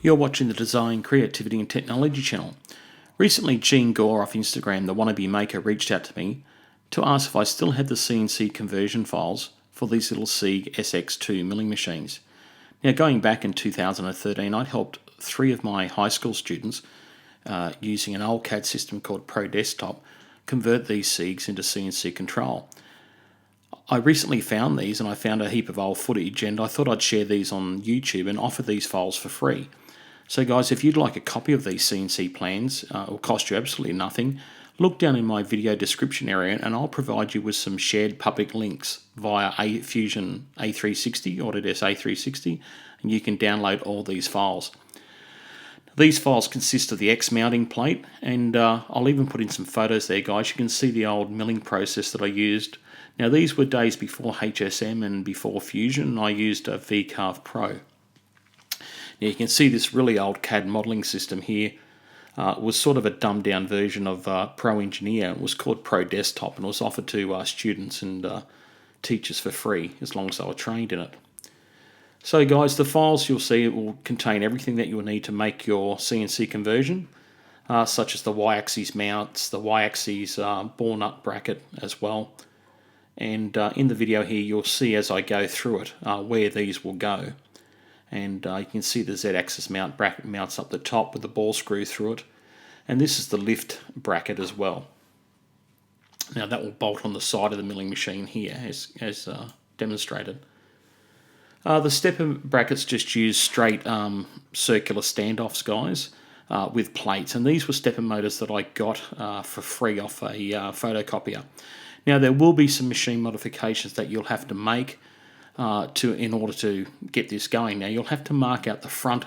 You're watching the Design, Creativity and Technology channel. Recently, Gene Gore off Instagram, the wannabe maker, reached out to me to ask if I still had the CNC conversion files for these little Sieg SX2 milling machines. Now, going back in 2013, I'd helped 3 of my high school students using an old CAD system called Pro Desktop convert these Siegs into CNC control. I recently found these and I found a heap of old footage, and I thought I'd share these on YouTube and offer these files for free. So guys, if you'd like a copy of these CNC plans, it will cost you absolutely nothing. Look down in my video description area and I'll provide you with some shared public links via Fusion A360, Autodesk A360, and you can download all these files. These files consist of the X mounting plate, and I'll even put in some photos there, guys. You can see the old milling process that I used. Now, these were days before HSM and before Fusion, and I used a VCarve Pro. Now, you can see this really old CAD modelling system here. It was sort of a dumbed down version of Pro Engineer. It was called Pro Desktop, and it was offered to students and teachers for free as long as they were trained in it. So guys, the files you'll see will contain everything that you'll need to make your CNC conversion, such as the Y-axis mounts, the Y-axis bore nut bracket as well. And in the video here, you'll see as I go through it where these will go. And you can see the Z-axis mount bracket mounts up the top with the ball screw through it. And this is the lift bracket as well. Now that will bolt on the side of the milling machine here as demonstrated. The stepper brackets just use straight circular standoffs, guys, with plates. And these were stepper motors that I got for free off a photocopier. Now there will be some machine modifications that you'll have to make in order to get this going. Now you'll have to mark out the front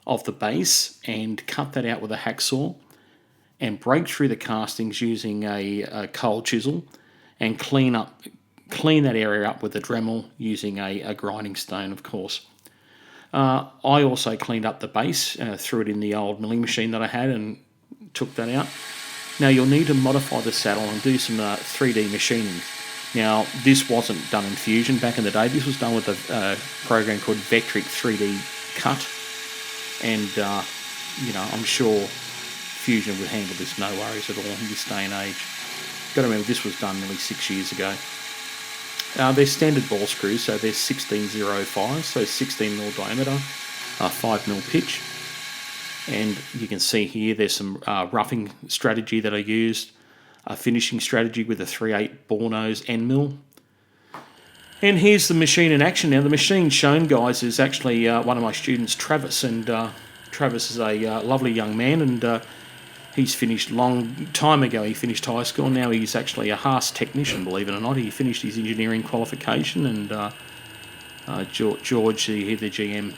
of the base and cut that out with a hacksaw and break through the castings using a cold chisel and clean that area up with a Dremel using a grinding stone, of course. I also cleaned up the base, threw it in the old milling machine that I had and took that out. Now you'll need to modify the saddle and do some 3D machining. Now this wasn't done in Fusion back in the day. This was done with a program called Vectric 3D Cut, and I'm sure Fusion would handle this no worries at all in this day and age. Got to remember, this was done nearly 6 years ago. They're standard ball screws, so they're 1605, so 16mm diameter, 5mm pitch. And you can see here there's some roughing strategy that I used, a finishing strategy with a 3/8 bore nose end mill. And here's the machine in action. Now the machine shown, guys, is actually one of my students, Travis, and Travis is a lovely young man, and he's finished long time ago. He finished high school. Now he's actually a Haas technician, believe it or not. He finished his engineering qualification, and George, the GM,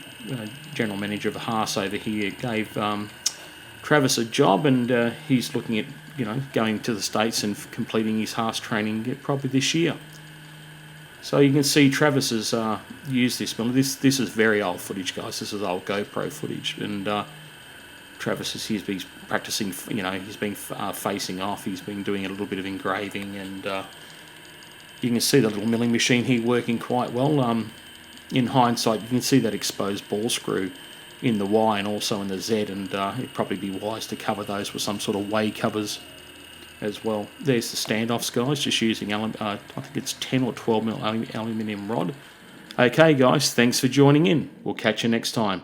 general manager of Haas over here, gave Travis a job, and he's looking at going to the States and completing his Haas training probably this year. So you can see Travis has used this mill. This is very old footage, guys. This is old GoPro footage, and Travis he's practicing. He's been facing off. He's been doing a little bit of engraving, and you can see the little milling machine here working quite well. In hindsight, you can see that exposed ball screw in the Y and also in the Z, and it'd probably be wise to cover those with some sort of way covers as well. There's the standoffs, guys, just using I think it's 10 or 12mm aluminium rod. Okay, guys, thanks for joining in. We'll catch you next time.